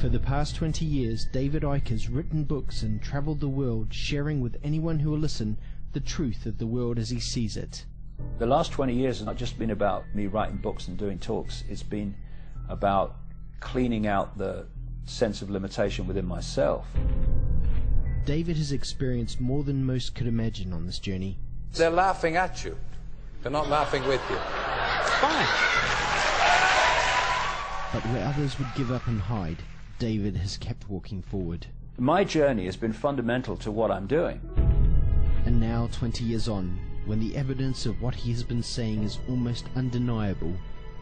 For the past 20 years, David Icke has written books and travelled the world, sharing with anyone who will listen the truth of the world as he sees it. The last 20 years has not just been about me writing books and doing talks. It's been about cleaning out the sense of limitation within myself. David has experienced more than most could imagine on this journey. They're laughing at you. They're not laughing with you. Fine. But where others would give up and hide, David has kept walking forward. My journey has been fundamental to what I'm doing. And now, 20 years on, when the evidence of what he has been saying is almost undeniable,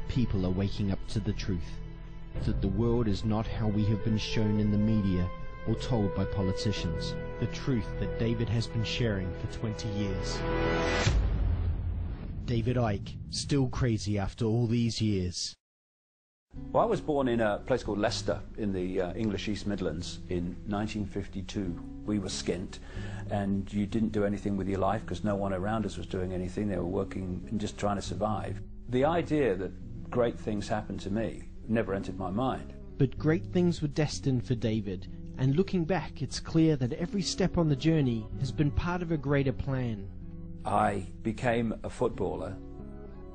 people are waking up to the truth. That the world is not how we have been shown in the media or told by politicians. The truth that David has been sharing for 20 years. David Icke, still crazy after all these years. Well, I was born in a place called Leicester in the English East Midlands in 1952. We were skint, and you didn't do anything with your life because no one around us was doing anything. They were working and just trying to survive. The idea that great things happened to me never entered my mind. But great things were destined for David, and looking back, it's clear that every step on the journey has been part of a greater plan. I became a footballer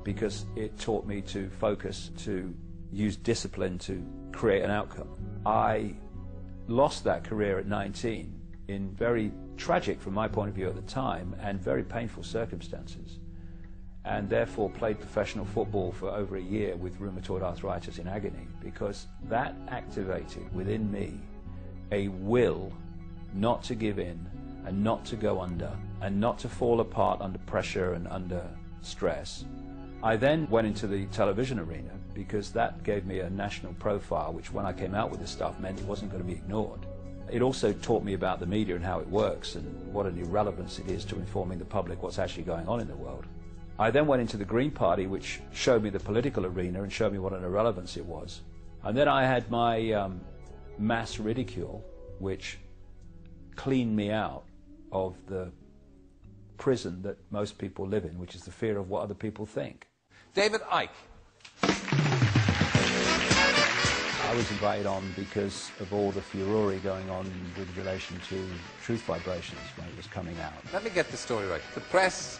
because it taught me to focus, to use discipline to create an outcome. I lost that career at 19 in very tragic, from my point of view at the time, and very painful circumstances, and therefore played professional football for over a year with rheumatoid arthritis in agony, because that activated within me a will not to give in and not to go under and not to fall apart under pressure and under stress. I then went into the television arena because that gave me a national profile, which when I came out with this stuff meant it wasn't going to be ignored. It also taught me about the media and how it works and what an irrelevance it is to informing the public what's actually going on in the world. I then went into the Green Party, which showed me the political arena and showed me what an irrelevance it was. And then I had my mass ridicule, which cleaned me out of the prison that most people live in, which is the fear of what other people think. David Icke. I was invited on because of all the furore going on with relation to Truth Vibrations when it was coming out. Let me get the story right. The press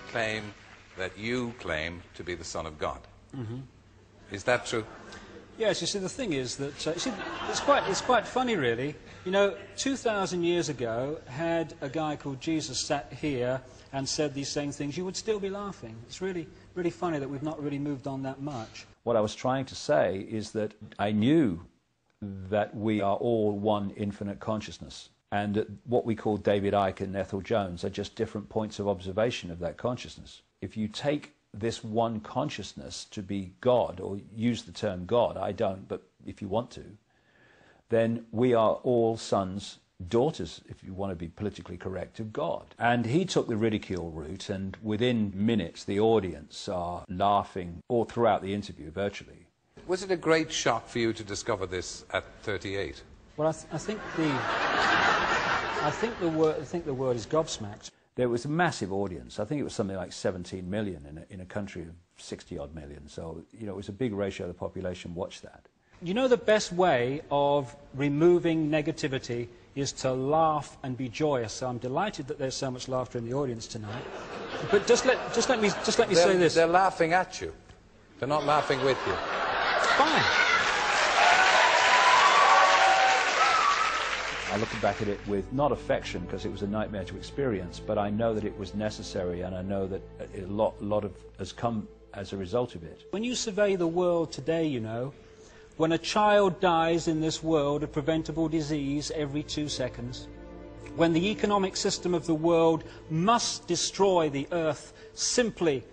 claim that you claim to be the Son of God. Mm-hmm. Is that true? Yes, you see, the thing is that it's quite funny, really. You know, 2,000 years ago, had a guy called Jesus sat here and said these same things, you would still be laughing. It's really funny that we've not really moved on that much. What I was trying to say is that I knew that we are all one infinite consciousness, and that what we call David Icke and Ethel Jones are just different points of observation of that consciousness. If you take this one consciousness to be God, or use the term God, I don't, but if you want to, then we are all sons, daughters, if you want to be politically correct, of God. And he took the ridicule route, and within minutes the audience are laughing all throughout the interview, virtually. Was it a great shock for you to discover this at 38? Well, I think the word is gobsmacked. There was a massive audience. I think it was something like 17 million in a country of 60-odd million. So, you know, it was a big ratio of the population watched that. You know, the best way of removing negativity is to laugh and be joyous. So I'm delighted that there's so much laughter in the audience tonight. But just let me say this. They're laughing at you. They're not laughing with you. Fine. I look back at it with not affection, because it was a nightmare to experience, but I know that it was necessary, and I know that a lot has come as a result of it. When you survey the world today, you know, when a child dies in this world of preventable disease every 2 seconds, when the economic system of the world must destroy the earth simply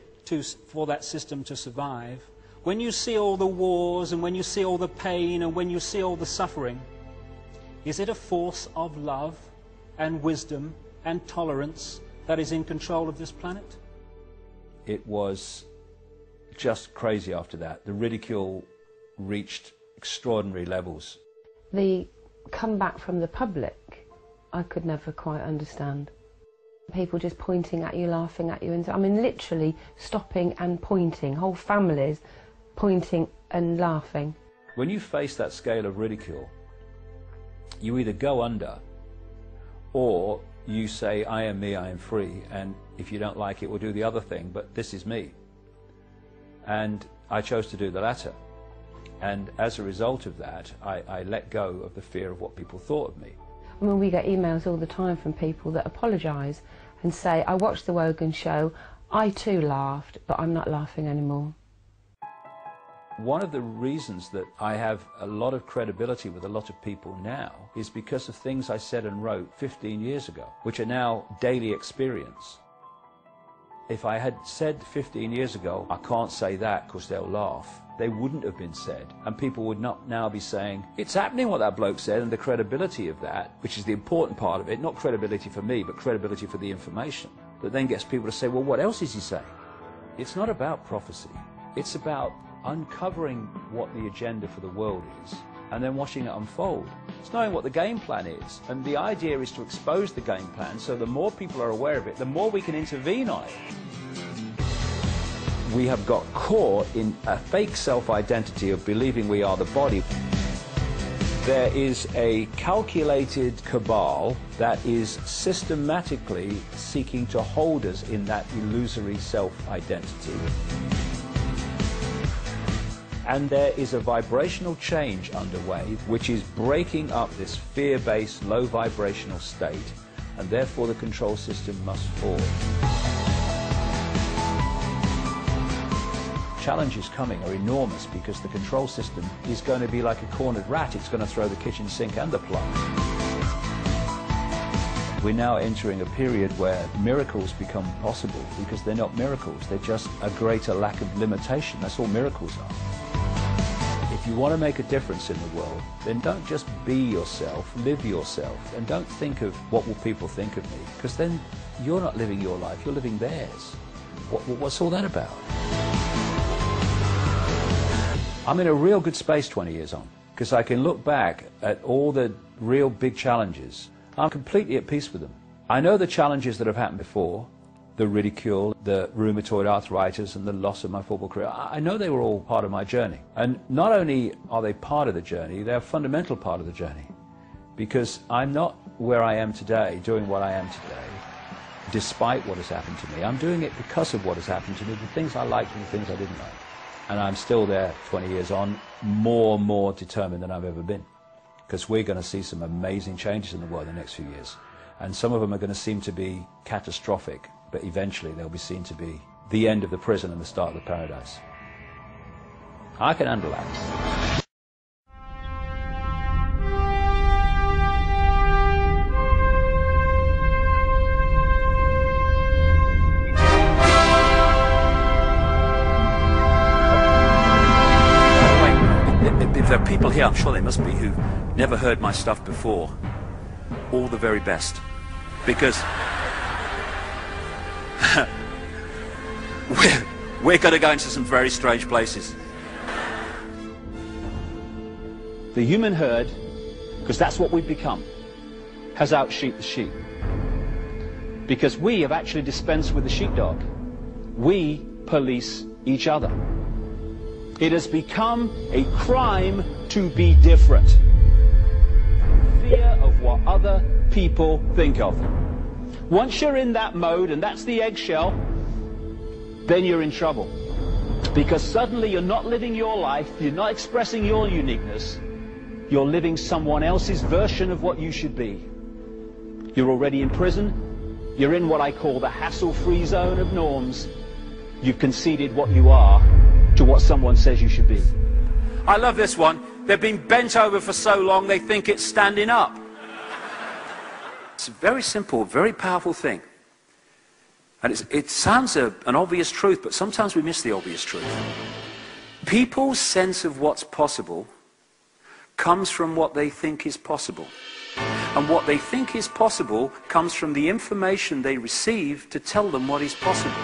for that system to survive, when you see all the wars and when you see all the pain and when you see all the suffering, is it a force of love and wisdom and tolerance that is in control of this planet? It was just crazy after that. The ridicule reached extraordinary levels. The comeback from the public, I could never quite understand. People just pointing at you, laughing at you, and I mean literally stopping and pointing, whole families pointing and laughing. When you face that scale of ridicule, you either go under, or you say, I am me, I am free, and if you don't like it, we'll do the other thing, but this is me. And I chose to do the latter. And as a result of that, I let go of the fear of what people thought of me. I mean, we get emails all the time from people that apologise and say, I watched the Wogan show, I too laughed, but I'm not laughing anymore. One of the reasons that I have a lot of credibility with a lot of people now is because of things I said and wrote 15 years ago, which are now daily experience. If I had said 15 years ago, I can't say that because they'll laugh, they wouldn't have been said. And people would not now be saying, it's happening what that bloke said, and the credibility of that, which is the important part of it, not credibility for me, but credibility for the information, that then gets people to say, well, what else is he saying? It's not about prophecy. It's about uncovering what the agenda for the world is and then watching it unfold. It's knowing what the game plan is, and the idea is to expose the game plan so the more people are aware of it, the more we can intervene on it. We have got caught in a fake self-identity of believing we are the body. There is a calculated cabal that is systematically seeking to hold us in that illusory self-identity. And there is a vibrational change underway which is breaking up this fear-based, low vibrational state, and therefore the control system must fall. Challenges coming are enormous because the control system is going to be like a cornered rat. It's going to throw the kitchen sink and the plug. We're now entering a period where miracles become possible because they're not miracles, they're just a greater lack of limitation. That's all miracles are. If you want to make a difference in the world, then don't just be yourself, live yourself, and don't think of what will people think of me, because then you're not living your life, you're living theirs. What's all that about? I'm in a real good space 20 years on, because I can look back at all the real big challenges. I'm completely at peace with them. I know the challenges that have happened before, the ridicule, the rheumatoid arthritis, and the loss of my football career. I know they were all part of my journey. And not only are they part of the journey, they're a fundamental part of the journey. Because I'm not where I am today, doing what I am today, despite what has happened to me. I'm doing it because of what has happened to me, the things I liked and the things I didn't like. And I'm still there 20 years on, more determined than I've ever been. Because we're going to see some amazing changes in the world in the next few years. And some of them are going to seem to be catastrophic, but eventually they'll be seen to be the end of the prison and the start of the paradise. I can handle that. If there are people here, I'm sure they must be, who've never heard my stuff before, all the very best. Because we're going to go into some very strange places. The human herd, because that's what we've become, has out-sheep the sheep. Because we have actually dispensed with the sheepdog. We police each other. It has become a crime to be different. Fear of what other people think of them. Once you're in that mode, and that's the eggshell, then you're in trouble. Because suddenly you're not living your life, you're not expressing your uniqueness, you're living someone else's version of what you should be. You're already in prison, you're in what I call the hassle-free zone of norms. You've conceded what you are to what someone says you should be. I love this one. They've been bent over for so long they think it's standing up. It's a very simple, very powerful thing. And it sounds an obvious truth, but sometimes we miss the obvious truth. People's sense of what's possible comes from what they think is possible. And what they think is possible comes from the information they receive to tell them what is possible.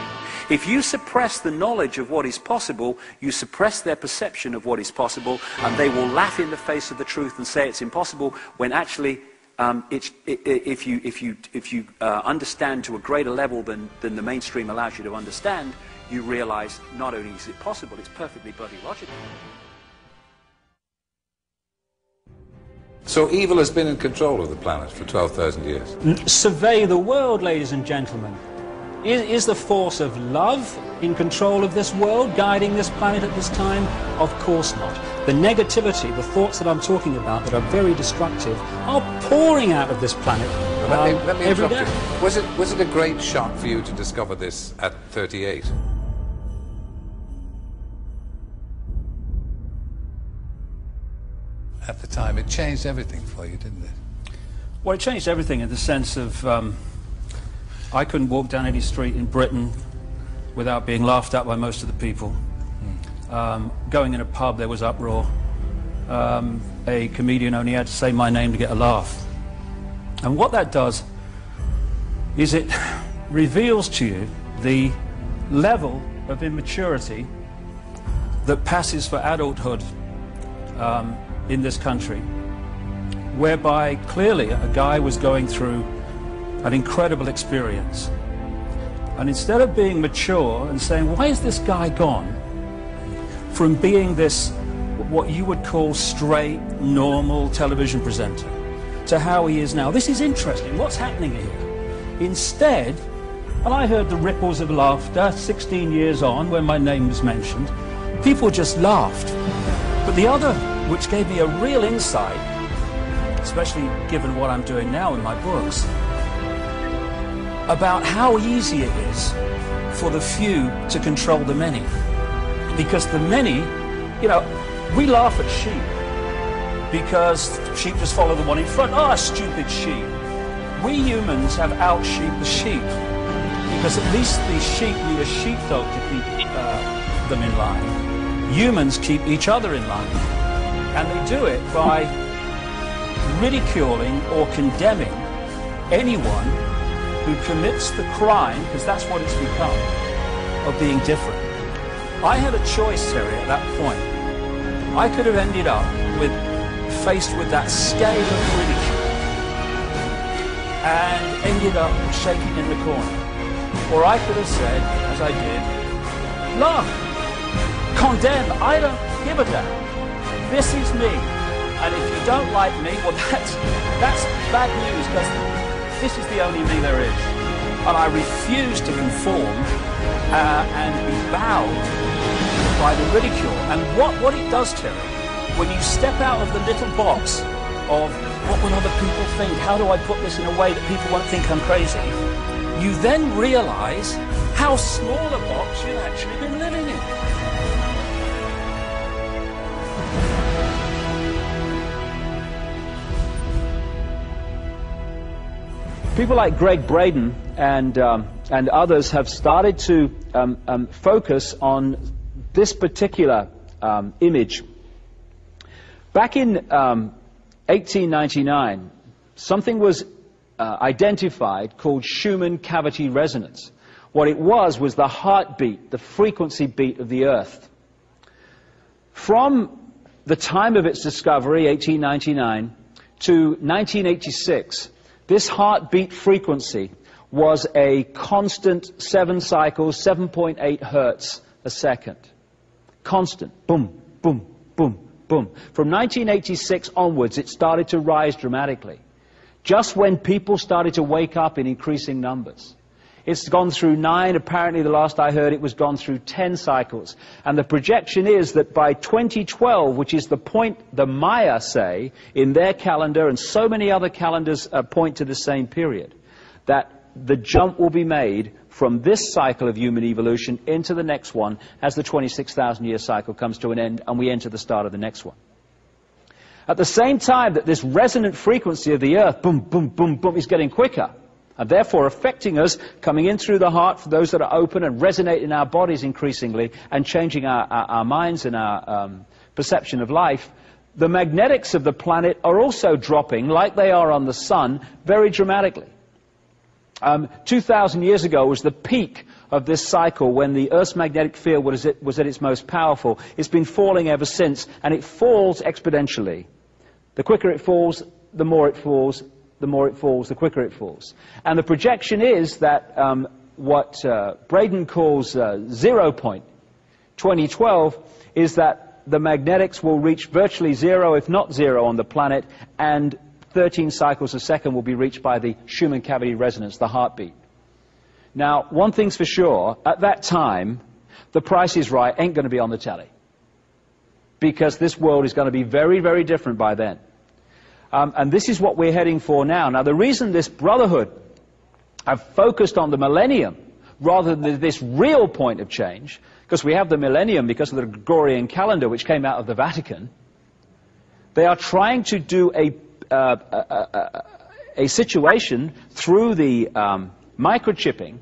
If you suppress the knowledge of what is possible, you suppress their perception of what is possible, and they will laugh in the face of the truth and say it's impossible, when actually if you understand to a greater level than the mainstream allows you to understand, you realize not only is it possible, it's perfectly bloody logical. So evil has been in control of the planet for 12,000 years. Survey the world, ladies and gentlemen. Is the force of love in control of this world, guiding this planet at this time? Of course not. The negativity, the thoughts that I'm talking about that are very destructive, are pouring out of this planet Let me every interrupt day. you. Was it a great shock for you to discover this at 38? At the time, it changed everything for you, didn't it? Well, it changed everything in the sense of I couldn't walk down any street in Britain without being laughed at by most of the people. Going in a pub, there was uproar. A comedian only had to say my name to get a laugh. And what that does is it reveals to you the level of immaturity that passes for adulthood in this country, whereby clearly a guy was going through an incredible experience. And instead of being mature and saying, why is this guy gone from being this, what you would call straight, normal television presenter, to how he is now? This is interesting. What's happening here? Instead, and I heard the ripples of laughter 16 years on when my name was mentioned, people just laughed. But the other, which gave me a real insight, especially given what I'm doing now in my books, about how easy it is for the few to control the many. Because the many, you know, we laugh at sheep because sheep just follow the one in front. Oh, stupid sheep. We humans have out-sheep the sheep, because at least the sheep need a sheepdog to keep them in line. Humans keep each other in line, and they do it by ridiculing or condemning anyone who commits the crime, because that's what it's become, of being different. I had a choice, Terry, at that point. I could have ended up faced with that scale of ridicule and ended up shaking in the corner. Or I could have said, as I did, laugh, condemn, I don't give a damn. This is me. And if you don't like me, well, that's bad news, because this is the only me there is. And I refuse to conform and be bowed by the ridicule. And what it does, Terry, when you step out of the little box of what will other people think, how do I put this in a way that people won't think I'm crazy, you then realize how small a box you've actually been living in. People like Greg Braden and others have started to focus on this particular image. Back in 1899, something was identified called Schumann cavity resonance. What it was the heartbeat, the frequency beat of the Earth. From the time of its discovery, 1899, to 1986, this heartbeat frequency was a constant 7 cycles, 7.8 hertz a second. Constant. Boom, boom, boom, boom. From 1986 onwards, it started to rise dramatically. Just when people started to wake up in increasing numbers. It's gone through 9, apparently the last I heard it was gone through 10 cycles. And the projection is that by 2012, which is the point the Maya say in their calendar, and so many other calendars point to the same period, that the jump will be made from this cycle of human evolution into the next one as the 26,000-year cycle comes to an end and we enter the start of the next one. At the same time that this resonant frequency of the Earth, boom, boom, boom, boom, is getting quicker, and therefore affecting us, coming in through the heart for those that are open and resonate in our bodies increasingly, and changing our minds and our perception of life, the magnetics of the planet are also dropping, like they are on the sun, very dramatically. 2,000 years ago was the peak of this cycle when the Earth's magnetic field was at its most powerful. It's been falling ever since, and it falls exponentially. The quicker it falls, the more it falls. The more it falls, the quicker it falls. And the projection is that what Braden calls 0 point, 2012, is that the magnetics will reach virtually zero, if not zero, on the planet, and 13 cycles a second will be reached by the Schumann cavity resonance, the heartbeat. Now, one thing's for sure, at that time, The Price is Right ain't going to be on the telly, because this world is going to be very, very different by then. And this is what we're heading for now. Now, the reason this brotherhood have focused on the millennium rather than this real point of change, because we have the millennium because of the Gregorian calendar, which came out of the Vatican, they are trying to do a situation through the microchipping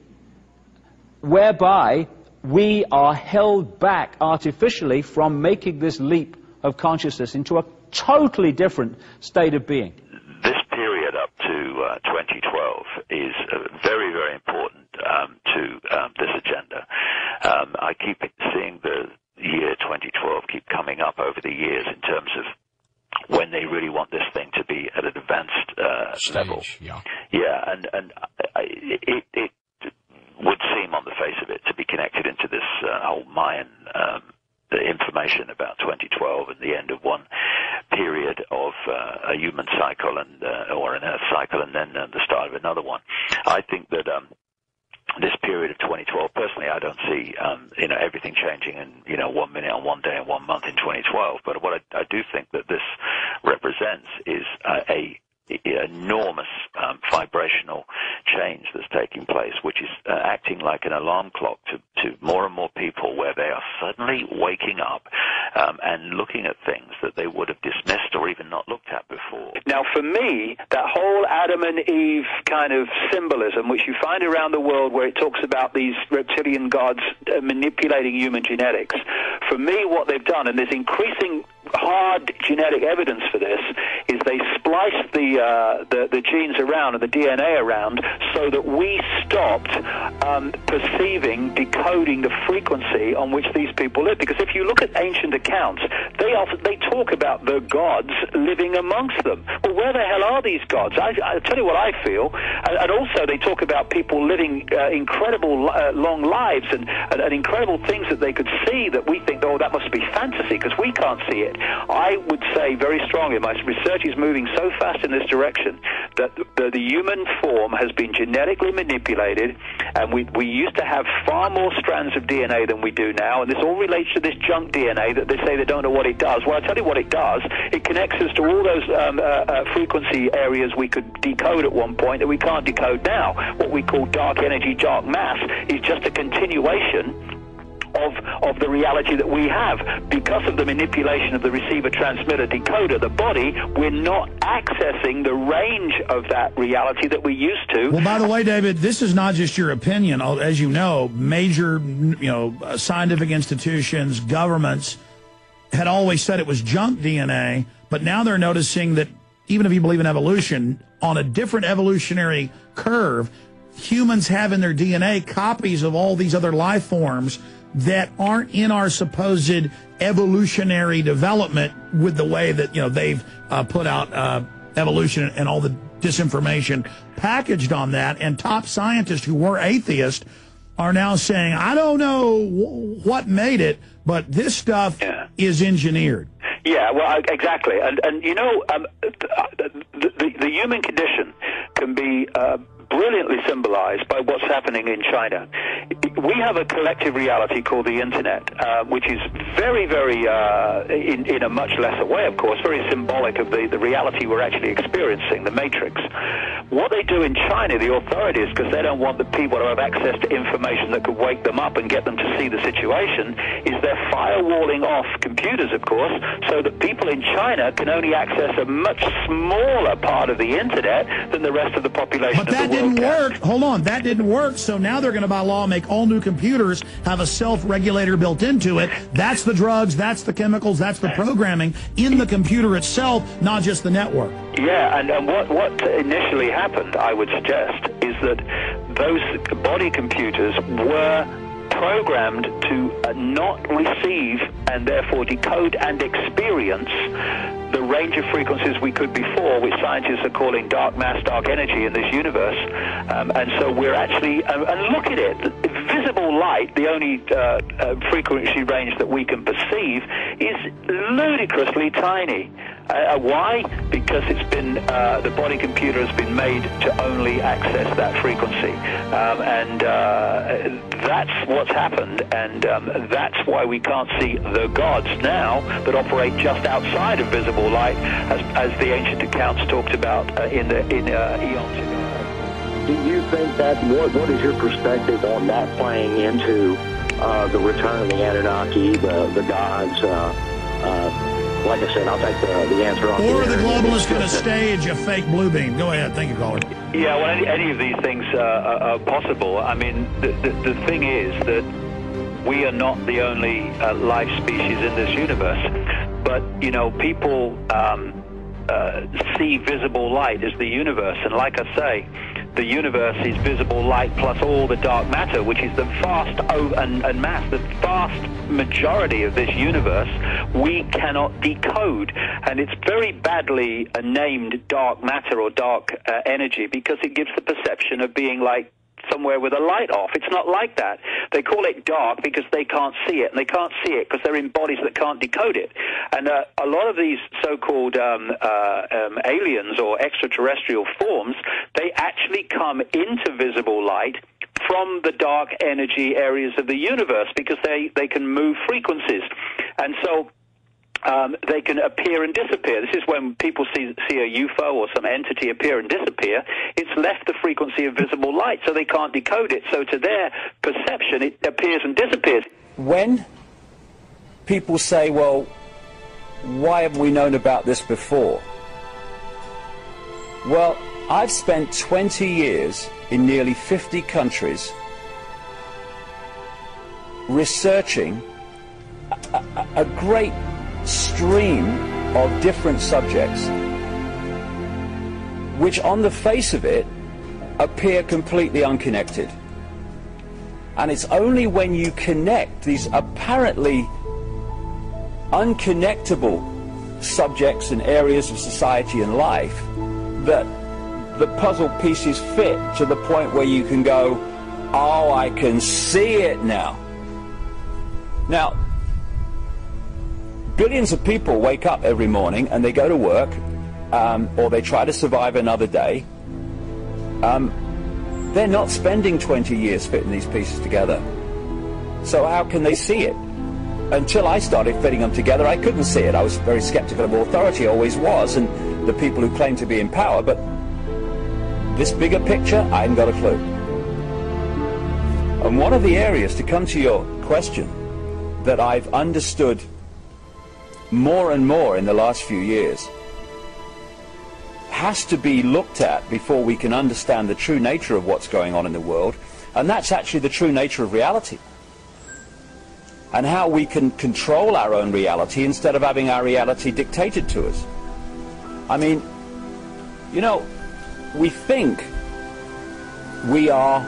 whereby we are held back artificially from making this leap of consciousness into a totally different state of being. This period up to 2012 is very, very important to this agenda. I keep seeing the year 2012 keep coming up over the years in terms of when they really want this thing to be at an advanced level. Yeah, and it would seem on the face of it to be connected into this whole Mayan the information about 2012 and the end of one period of a human cycle and or an Earth cycle, and then the start of another one. I think that this period of 2012, personally, I don't see everything changing in 1 minute and 1 day and 1 month in 2012. But what I do think that this represents is a enormous vibrational change that's taking place, which is acting like an alarm clock to more and more people, where they are suddenly waking up and looking at things that they would have dismissed or even not looked at before. Now, for me, that whole Adam and Eve kind of symbolism, which you find around the world where it talks about these reptilian gods manipulating human genetics, for me, what they've done, and there's increasing hard genetic evidence for this, is they spliced the genes around and the DNA around so that we stopped perceiving, decoding the frequency on which these people live. Because if you look at ancient accounts, they talk about the gods living amongst them. Well, where the hell are these gods? I'll tell you what I feel. And also they talk about people living incredible long lives and incredible things that they could see that we think, oh, that must be fantasy because we can't see it. I would say very strongly, my research is moving so fast in this direction that the human form has been genetically manipulated, and we used to have far more strands of DNA than we do now, and this all relates to this junk DNA that they say they don't know what it does. Well, I'll tell you what it does. It connects us to all those frequency areas we could decode at one point that we can't decode now. What we call dark energy, dark mass, is just a continuation of the reality that we have. Because of the manipulation of the receiver, transmitter, decoder, the body, we're not accessing the range of that reality that we used to. Well, by the way, David, this is not just your opinion. As you know, major scientific institutions, governments had always said it was junk DNA, but now they're noticing that even if you believe in evolution, on a different evolutionary curve, humans have in their DNA copies of all these other life forms that aren't in our supposed evolutionary development with the way that, they've put out evolution and all the disinformation packaged on that. And top scientists who were atheists are now saying, I don't know what made it, but this stuff is engineered. Yeah, well, exactly. And the human condition can be brilliantly symbolized by what's happening in China. We have a collective reality called the Internet, which is very, very, in a much lesser way, of course, very symbolic of the reality we're actually experiencing, the Matrix. What they do in China, the authorities, because they don't want the people to have access to information that could wake them up and get them to see the situation, is they're firewalling off computers, of course, so that people in China can only access a much smaller part of the Internet than the rest of the population of the world. Didn't work. Hold on, that didn't work. So now they're going to by law make all new computers have a self-regulator built into it. That's the drugs, that's the chemicals, that's the programming in the computer itself, not just the network. Yeah, and what initially happened, I would suggest, is that those body computers were programmed to not receive and therefore decode and experience the range of frequencies we could before, which scientists are calling dark mass, dark energy in this universe. And so we're actually, and look at it, visible light, the only frequency range that we can perceive, is ludicrously tiny. Why? Because it's been, the body computer has been made to only access that frequency. And that's what's happened, and that's why we can't see the gods now that operate just outside of visible light, as the ancient accounts talked about in eons ago. Do you think that, what is your perspective on that playing into the return of the Anunnaki, the gods? Like I said, I'll take the answer on Or are the globalists going to stage a fake blue beam? Go ahead. Thank you, caller. Yeah, well, any of these things are possible. I mean, the thing is that we are not the only life species in this universe. But, you know, people see visible light as the universe. And like I say, the universe is visible light plus all the dark matter, which is the vast the vast majority of this universe we cannot decode. And it's very badly named dark matter or dark energy because it gives the perception of being like somewhere with a light off. It's not like that. They call it dark because they can't see it, and they can't see it because they're in bodies that can't decode it. And a lot of these so-called aliens or extraterrestrial forms, they actually come into visible light from the dark energy areas of the universe because they can move frequencies. And so they can appear and disappear. This is when people see a UFO or some entity appear and disappear. It's left the frequency of visible light, so they can't decode it. So to their perception, it appears and disappears. When people say, well, why haven't we known about this before? Well, I've spent 20 years in nearly 50 countries researching a great stream of different subjects which on the face of it appear completely unconnected. And it's only when you connect these apparently unconnectable subjects and areas of society and life that the puzzle pieces fit to the point where you can go, oh, I can see it now. Now, billions of people wake up every morning and they go to work, or they try to survive another day. They're not spending 20 years fitting these pieces together. So how can they see it? Until I started fitting them together, I couldn't see it. I was very skeptical of authority, always was, and the people who claim to be in power, but this bigger picture, I hadn't got a clue. And one of the areas, to come to your question, that I've understood more and more in the last few years has to be looked at before we can understand the true nature of what's going on in the world, and that's actually the true nature of reality, and how we can control our own reality instead of having our reality dictated to us. I mean, you know, we think we are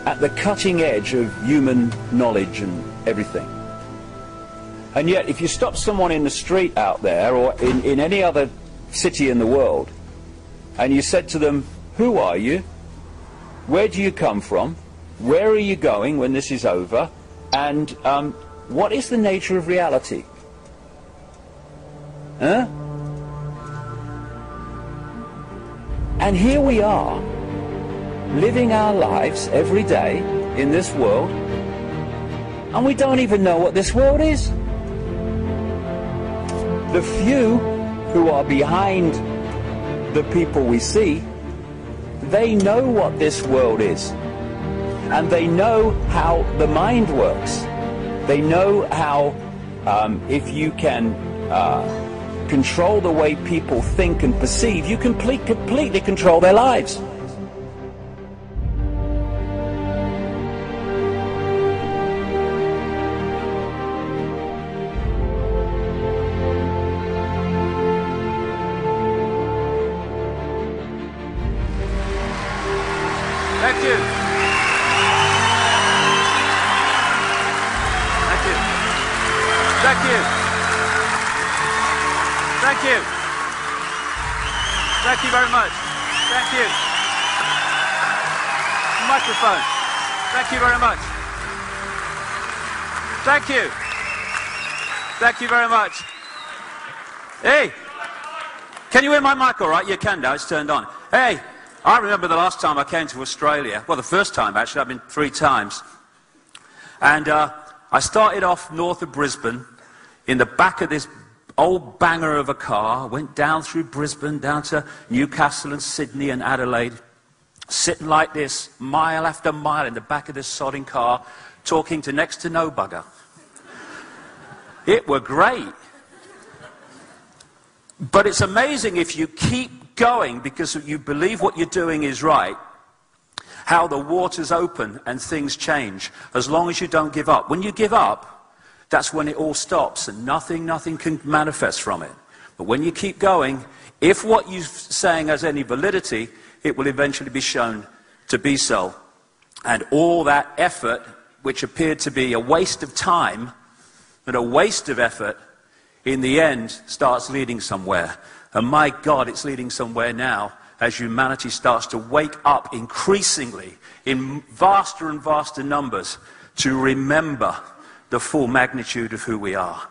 at the cutting edge of human knowledge and everything. And yet, if you stop someone in the street out there, or in any other city in the world, and you said to them, who are you? Where do you come from? Where are you going when this is over? And what is the nature of reality? Huh? And here we are, living our lives every day in this world, and we don't even know what this world is. The few who are behind the people we see, they know what this world is, and they know how the mind works. They know how if you can control the way people think and perceive, you can completely control their lives. Thank you. you. Thank you very much. Thank you. Microphone. Thank you very much. Thank you. Thank you very much. Hey, can you hear my mic all right? You can now, it's turned on. Hey, I remember the last time I came to Australia. Well, the first time, actually. I've been 3 times. And I started off north of Brisbane in the back of this old banger of a car, went down through Brisbane, down to Newcastle and Sydney and Adelaide, sitting like this, mile after mile in the back of this sodding car, talking to next to no bugger. It were great. But it's amazing if you keep going because you believe what you're doing is right, how the waters open and things change, as long as you don't give up. When you give up, that's when it all stops and nothing can manifest from it. But when you keep going, if what you're saying has any validity, it will eventually be shown to be so. And all that effort, which appeared to be a waste of time and a waste of effort, in the end starts leading somewhere. And my God, it's leading somewhere now as humanity starts to wake up increasingly in vaster and vaster numbers to remember the full magnitude of who we are.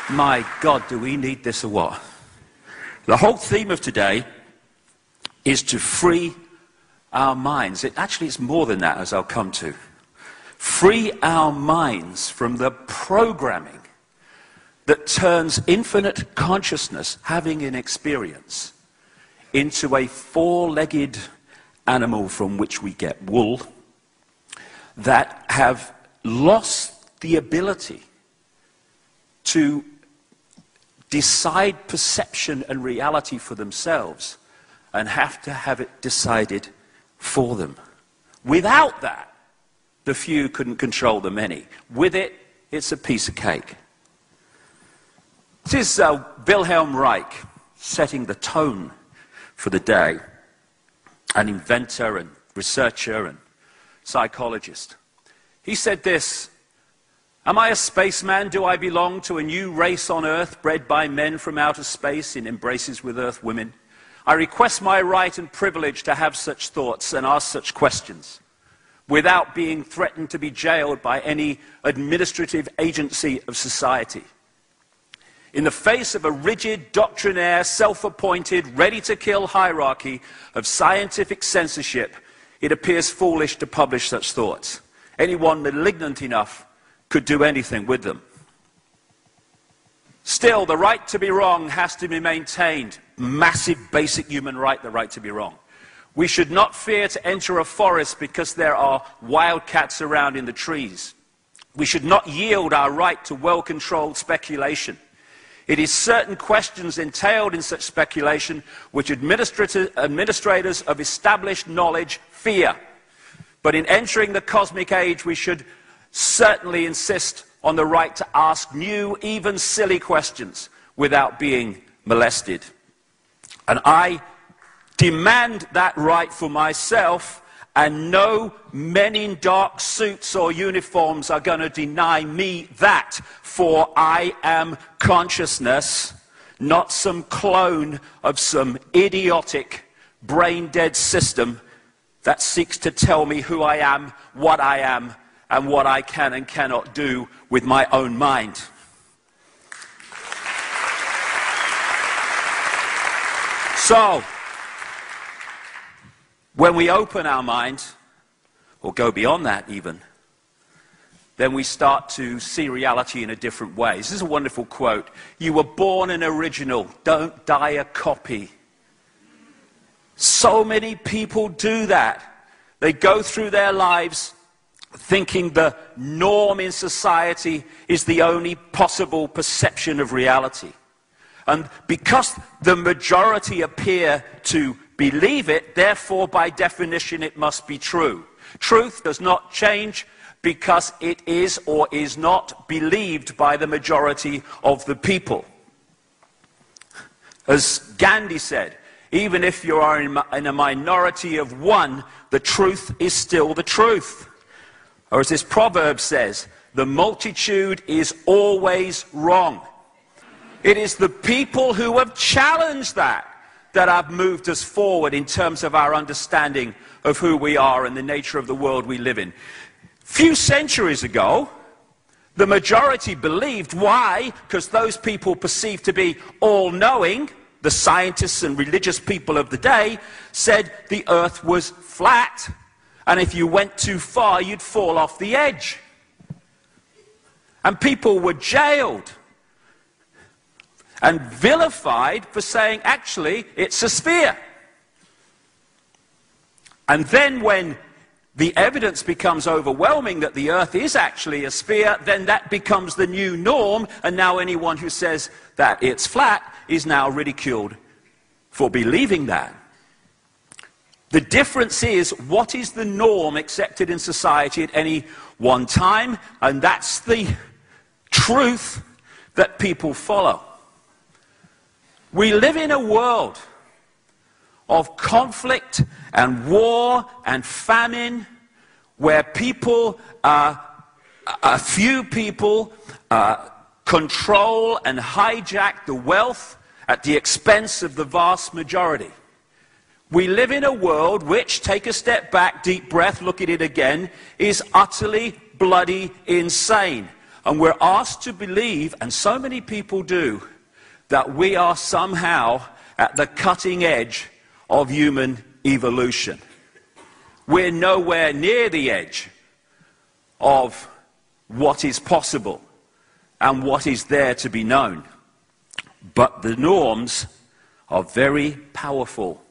My God, do we need this or what? The whole theme of today is to free our minds. Actually, it's more than that, as I'll come to. Free our minds from the programming that turns infinite consciousness, having an experience, into a 4-legged animal from which we get wool, that have lost the ability to decide perception and reality for themselves and have to have it decided for them. Without that, the few couldn't control the many. With it, it's a piece of cake. This is Wilhelm Reich setting the tone for the day, an inventor and researcher and psychologist. He said this: "Am I a spaceman? Do I belong to a new race on Earth bred by men from outer space in embraces with Earth women? I request my right and privilege to have such thoughts and ask such questions without being threatened to be jailed by any administrative agency of society. In the face of a rigid, doctrinaire, self-appointed, ready-to-kill hierarchy of scientific censorship, it appears foolish to publish such thoughts. Anyone malignant enough could do anything with them. Still, the right to be wrong has to be maintained. Massive basic human right, the right to be wrong. We should not fear to enter a forest because there are wildcats around in the trees. We should not yield our right to well-controlled speculation. It is certain questions entailed in such speculation which administrators of established knowledge fear. But in entering the cosmic age, we should certainly insist on the right to ask new, even silly questions without being molested. And I demand that right for myself, and no men in dark suits or uniforms are going to deny me that, for I am consciousness, not some clone of some idiotic, brain-dead system that seeks to tell me who I am, and what I can and cannot do with my own mind." So, when we open our mind, or go beyond that even, then we start to see reality in a different way. This is a wonderful quote. "You were born an original, don't die a copy." So many people do that. They go through their lives thinking the norm in society is the only possible perception of reality. And because the majority appear to believe it, therefore, by definition, it must be true. Truth does not change because it is or is not believed by the majority of the people. As Gandhi said, even if you are in a minority of one, the truth is still the truth. Or as this proverb says, the multitude is always wrong. It is the people who have challenged that have moved us forward in terms of our understanding of who we are and the nature of the world we live in. Few centuries ago, the majority believed. Why? Because those people perceived to be all-knowing, the scientists and religious people of the day, said the earth was flat, and if you went too far, you'd fall off the edge. And people were jailed and vilified for saying, actually, it's a sphere. And then when the evidence becomes overwhelming that the earth is actually a sphere, then that becomes the new norm, and now anyone who says that it's flat is now ridiculed for believing that. The difference is, what is the norm accepted in society at any one time? And that's the truth that people follow. We live in a world of conflict and war and famine, where people, a few people, control and hijack the wealth at the expense of the vast majority. We live in a world which, take a step back, deep breath, look at it again, is utterly bloody insane. And we're asked to believe, and so many people do, that we are somehow at the cutting edge of human evolution. We're nowhere near the edge of what is possible and what is there to be known. But the norms are very powerful,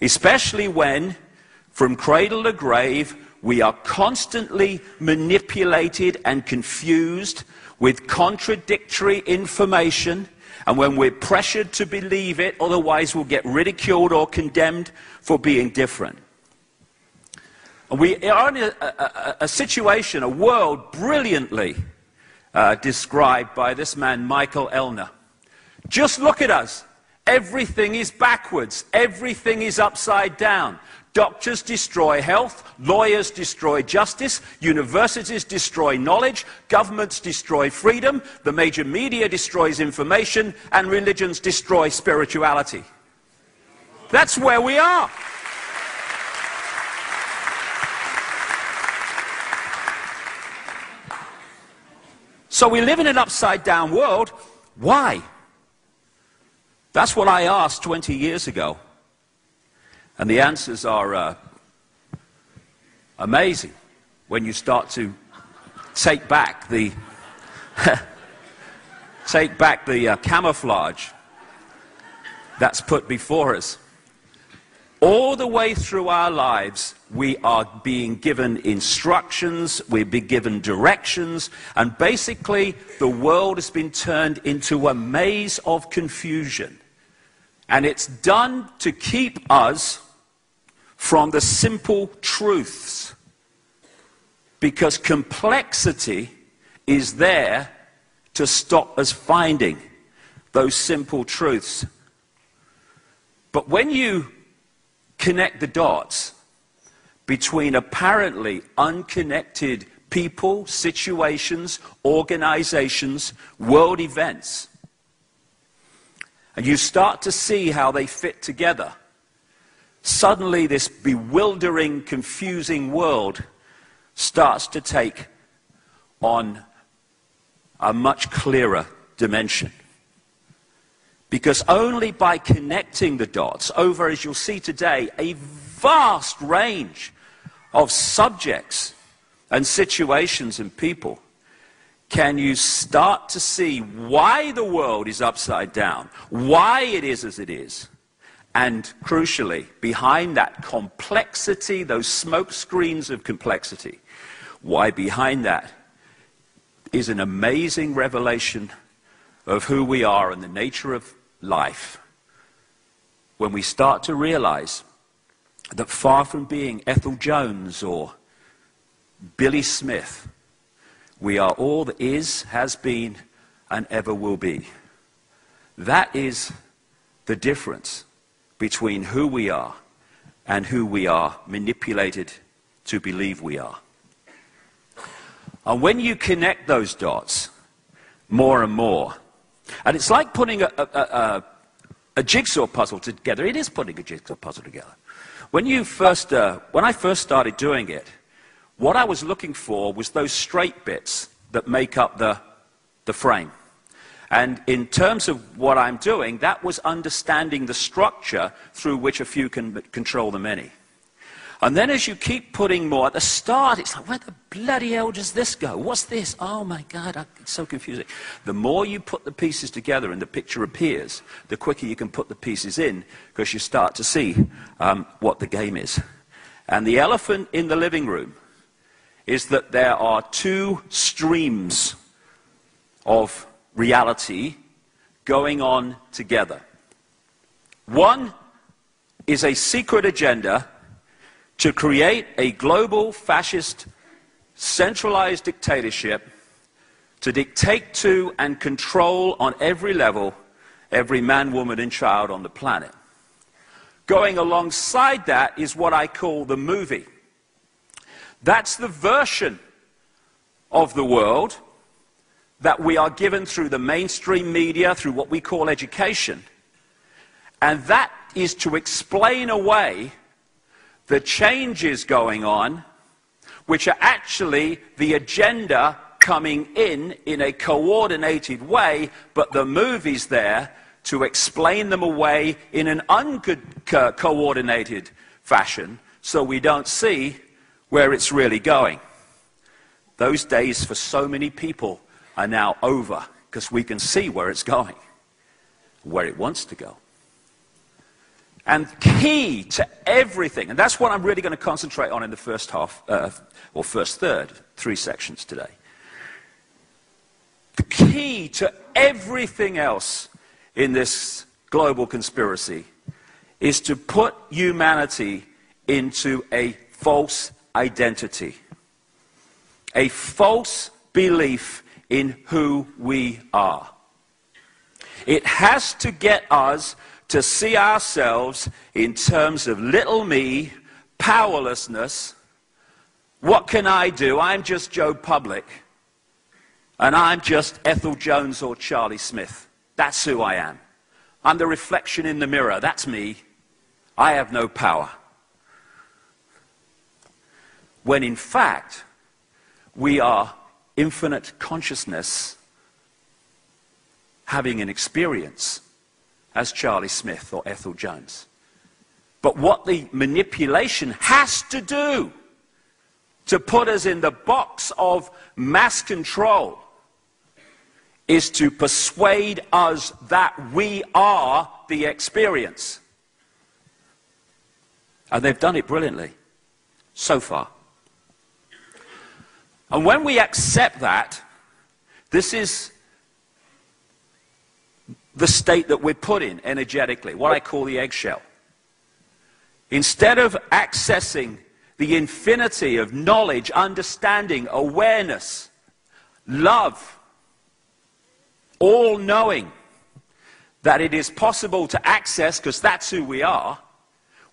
especially when, from cradle to grave, we are constantly manipulated and confused with contradictory information, and when we're pressured to believe it, otherwise we'll get ridiculed or condemned for being different. And we are in a situation, a world brilliantly described by this man, Michael Elner. Just look at us. Everything is backwards. Everything is upside down. Doctors destroy health, lawyers destroy justice, universities destroy knowledge, governments destroy freedom, the major media destroys information, and religions destroy spirituality. That's where we are. So we live in an upside-down world. Why? That's what I asked 20 years ago. And the answers are amazing when you start to take back the camouflage that's put before us. All the way through our lives, we are being given instructions, we're being given directions, and basically the world has been turned into a maze of confusion. And it's done to keep us from the simple truths, because complexity is there to stop us finding those simple truths. But when you connect the dots between apparently unconnected people, situations, organizations, world events, and you start to see how they fit together, suddenly this bewildering, confusing world starts to take on a much clearer dimension. Because only by connecting the dots over, as you'll see today, a vast range of subjects and situations and people, can you start to see why the world is upside down, why it is as it is, and crucially, behind that complexity, those smoke screens of complexity, why behind that is an amazing revelation of who we are and the nature of life. When we start to realize that far from being Ethel Jones or Billy Smith, we are all that is, has been, and ever will be. That is the difference between who we are and who we are manipulated to believe we are. And when you connect those dots more and more, and it's like putting a jigsaw puzzle together. It is putting a jigsaw puzzle together. When I first started doing it, what I was looking for was those straight bits that make up the frame. And in terms of what I'm doing, that was understanding the structure through which a few can control the many. And then as you keep putting more, at the start, it's like, where the bloody hell does this go? What's this? Oh my God, it's so confusing. The more you put the pieces together and the picture appears, the quicker you can put the pieces in, because you start to see what the game is. And the elephant in the living room is that there are two streams of reality going on together. One is a secret agenda to create a global fascist centralized dictatorship to dictate to and control on every level every man, woman and child on the planet. Going alongside that is what I call the movie. That's the version of the world that we are given through the mainstream media, through what we call education. And that is to explain away the changes going on, which are actually the agenda coming in a coordinated way, but the movie's there to explain them away in an uncoordinated fashion, so we don't see where it's really going. Those days for so many people are now over, because we can see where it's going, where it wants to go. And key to everything, and that's what I'm really going to concentrate on in the first half, or first third, 3 sections today. The key to everything else in this global conspiracy is to put humanity into a false identity, a false belief in who we are. It has to get us to see ourselves in terms of little me, powerlessness. What can I do? I'm just Joe Public, and I'm just Ethel Jones or Charlie Smith. That's who I am. I'm the reflection in the mirror. That's me. I have no power. When in fact, we are infinite consciousness having an experience as Charlie Smith or Ethel Jones. But what the manipulation has to do to put us in the box of mass control is to persuade us that we are the experience. And they've done it brilliantly, so far. And when we accept that, this is the state that we're put in energetically, what I call the eggshell. Instead of accessing the infinity of knowledge, understanding, awareness, love, all-knowing, that it is possible to access, because that's who we are,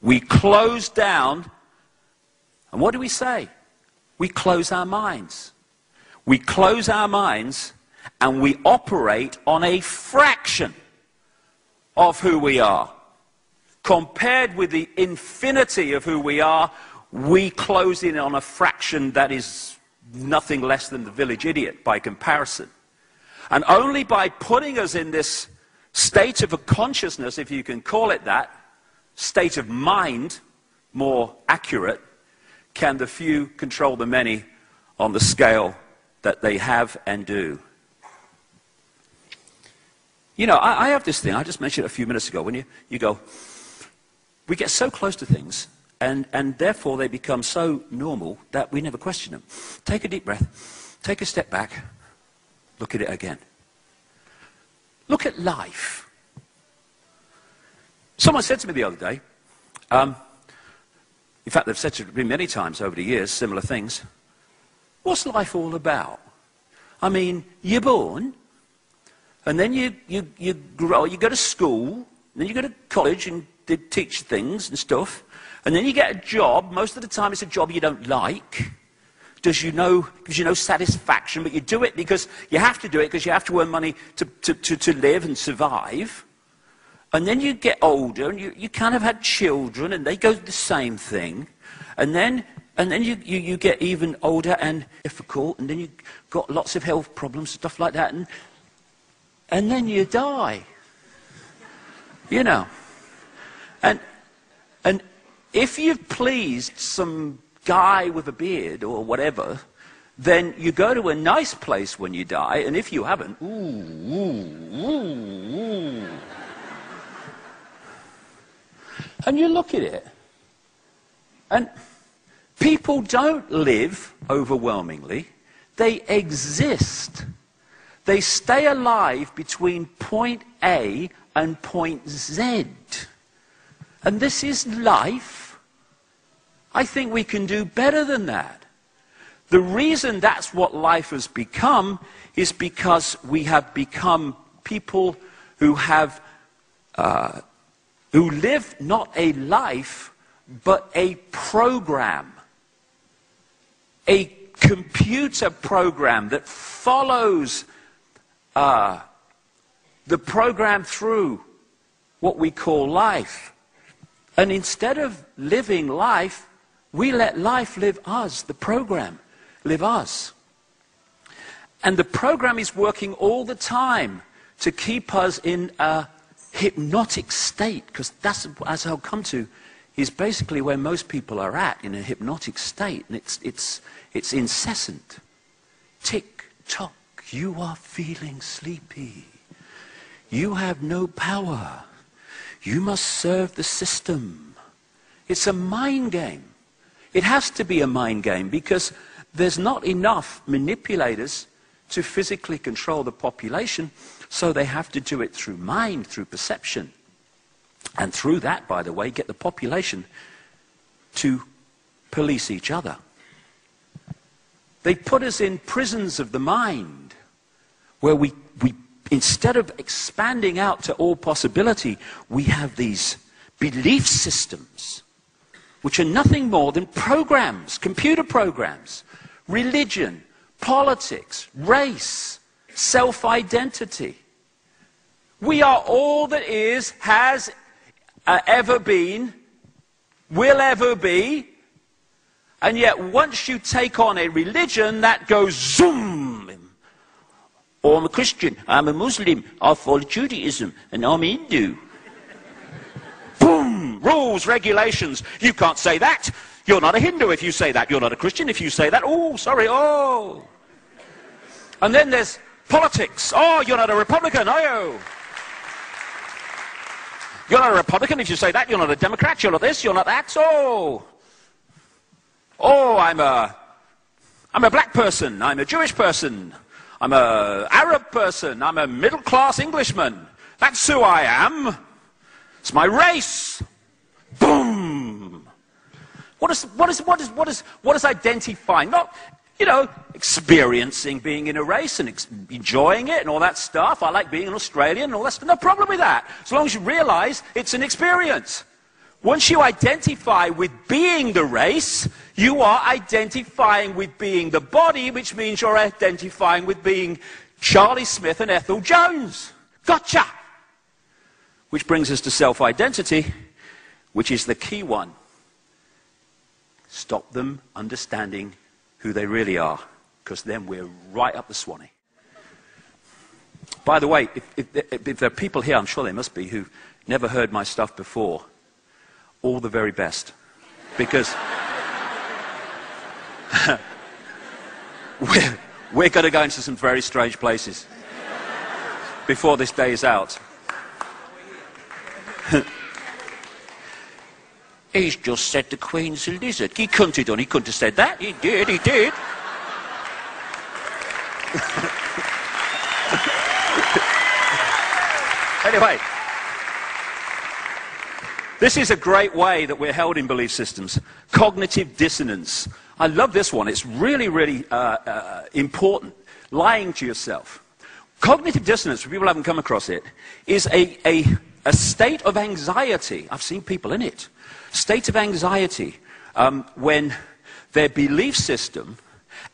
we close down, and what do we say? We close our minds. We close our minds and we operate on a fraction of who we are. Compared with the infinity of who we are, we close in on a fraction that is nothing less than the village idiot by comparison. And only by putting us in this state of a consciousness, if you can call it that, state of mind, more accurate, can the few control the many on the scale that they have and do. You know, I have this thing, I just mentioned it a few minutes ago, when you go, we get so close to things, and therefore they become so normal that we never question them. Take a deep breath, take a step back, look at it again. Look at life. Someone said to me the other day, in fact, they've said to me many times over the years, similar things. What's life all about? I mean, you're born, and then you grow, you go to school, then you go to college and they teach things and stuff, and then you get a job. Most of the time it's a job you don't like. gives you no satisfaction, but you do it because you have to do it because you have to earn money to live and survive. And then you get older and you kind of had children and they go the same thing. And then you get even older and difficult, and then you've got lots of health problems, stuff like that, and then you die. You know. And if you've pleased some guy with a beard or whatever, then you go to a nice place when you die, and if you haven't, and you look at it, and people don't live overwhelmingly, they exist. They stay alive between point A and point Z. And this is life. I think we can do better than that. The reason that's what life has become is because we have become people who have, who live not a life, but a program. A computer program that follows the program through what we call life. And instead of living life, we let life live us, the program live us. And the program is working all the time to keep us in a hypnotic state, because that's, as I'll come to, is basically where most people are at, in a hypnotic state. And it's incessant. Tick, tock, you are feeling sleepy. You have no power. You must serve the system. It's a mind game. It has to be a mind game because there's not enough manipulators to physically control the population, so they have to do it through mind, through perception. And through that, by the way, get the population to police each other. They put us in prisons of the mind, where we instead of expanding out to all possibility, we have these belief systems, which are nothing more than programs, computer programs, religion, politics, race, self-identity. We are all that is, has ever been, will ever be, and yet once you take on a religion, that goes zoom. Or I'm a Christian, I'm a Muslim, I follow Judaism, and I'm Hindu. Boom! Rules, regulations. You can't say that. You're not a Hindu if you say that. You're not a Christian if you say that. Oh, sorry, oh. And then there's politics. Oh, you're not a Republican, are you? You're not a Republican if you say that. You're not a Democrat. You're not this. You're not that. Oh, I'm a black person. I'm a Jewish person. I'm a Arab person. I'm a middle-class Englishman. That's who I am. It's my race. Boom. What is identifying? Not, you know, experiencing being in a race and enjoying it and all that stuff. I like being an Australian and all that stuff. No problem with that. As long as you realize it's an experience. Once you identify with being the race, you are identifying with being the body, which means you're identifying with being Charlie Smith and Ethel Jones. Gotcha! Which brings us to self-identity, which is the key one. Stop them understanding who they really are, because then we're right up the Swanee. By the way, if there are people here, I'm sure there must be, who've never heard my stuff before, all the very best. Because we're going to go into some very strange places before this day is out. He's just said the Queen's a lizard. He couldn't have done. He couldn't have said that. He did. He did. Anyway, this is a great way that we're held in belief systems. Cognitive dissonance. I love this one. It's really, really important. Lying to yourself. Cognitive dissonance, for people who haven't come across it, is a state of anxiety. I've seen people in it. State of anxiety when their belief system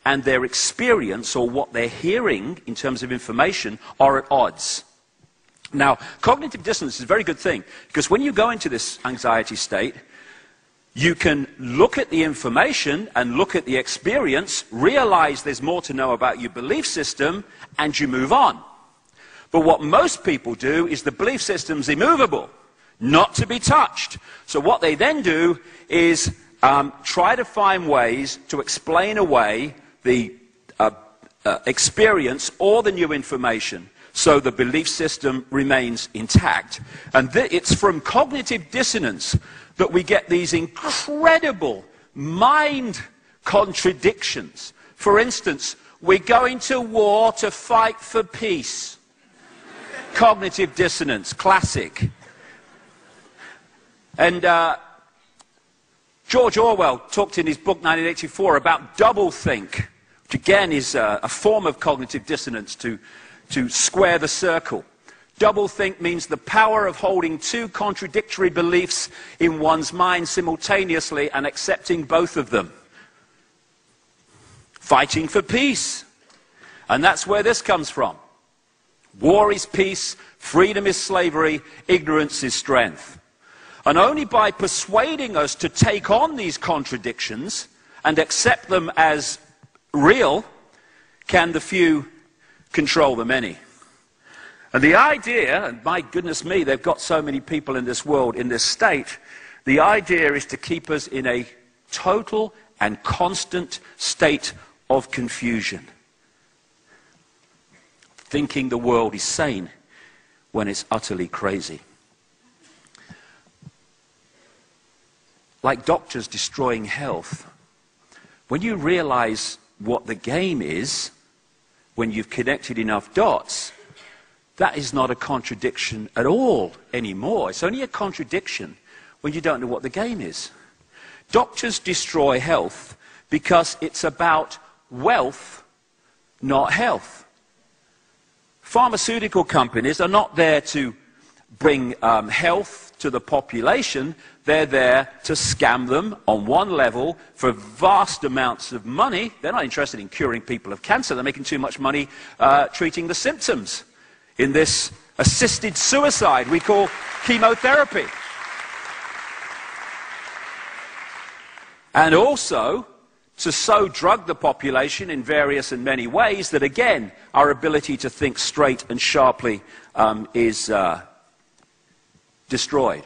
and their experience, or what they're hearing in terms of information, are at odds. Now, cognitive dissonance is a very good thing, because when you go into this anxiety state, you can look at the information and look at the experience, realize there's more to know about your belief system, and you move on. But what most people do is the belief system's immovable, not to be touched. So what they then do is try to find ways to explain away the experience or the new information, so the belief system remains intact. And it's from cognitive dissonance that we get these incredible mind contradictions. For instance, we're going to war to fight for peace. Cognitive dissonance, classic. And George Orwell talked in his book 1984 about doublethink, which again is a form of cognitive dissonance to square the circle. Doublethink means the power of holding two contradictory beliefs in one's mind simultaneously and accepting both of them. Fighting for peace. And that's where this comes from. War is peace, freedom is slavery, ignorance is strength. And only by persuading us to take on these contradictions and accept them as real can the few control the many. And the idea, and my goodness me, they've got so many people in this world in this state, the idea is to keep us in a total and constant state of confusion. Thinking the world is sane when it's utterly crazy. Like doctors destroying health. When you realize what the game is, when you've connected enough dots, that is not a contradiction at all anymore. It's only a contradiction when you don't know what the game is. Doctors destroy health because it's about wealth, not health. Pharmaceutical companies are not there to bring health to the population. They're there to scam them on one level for vast amounts of money. They're not interested in curing people of cancer. They're making too much money treating the symptoms in this assisted suicide we call chemotherapy. And also to so drug the population in various and many ways that, again, our ability to think straight and sharply is destroyed.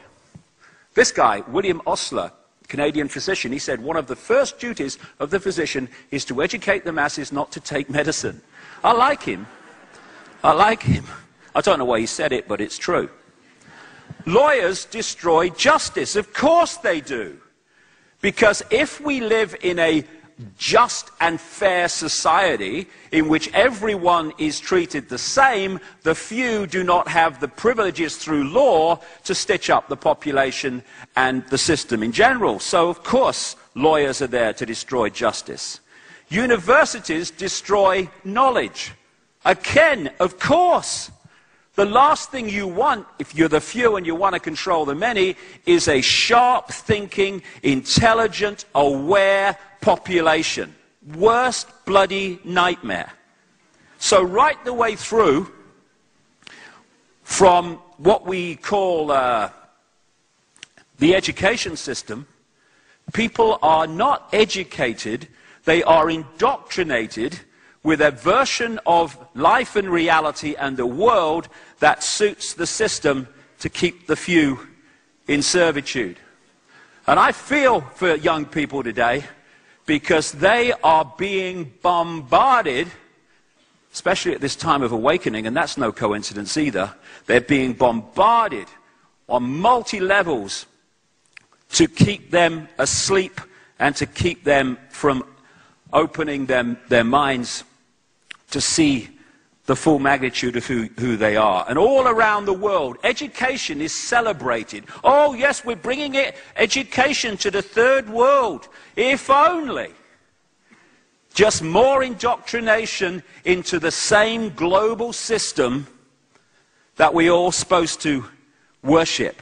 This guy, William Osler, Canadian physician, he said one of the first duties of the physician is to educate the masses not to take medicine. I like him. I like him. I don't know why he said it, but it's true. Lawyers destroy justice. Of course they do. Because if we live in a just and fair society in which everyone is treated the same, the few do not have the privileges through law to stitch up the population and the system in general. So, of course, lawyers are there to destroy justice. Universities destroy knowledge. Again, of course. The last thing you want, if you're the few and you want to control the many, is a sharp-thinking, intelligent, aware population. Worst bloody nightmare. So right the way through, from what we call the education system, people are not educated, they are indoctrinated with a version of life and reality and the world that suits the system to keep the few in servitude. And I feel for young people today because they are being bombarded, especially at this time of awakening, and that's no coincidence either. They're being bombarded on multi-levels to keep them asleep and to keep them from opening their minds to see the full magnitude of who they are. And all around the world, education is celebrated. Oh, yes, we're bringing education to the third world. If only. Just more indoctrination into the same global system that we're all supposed to worship.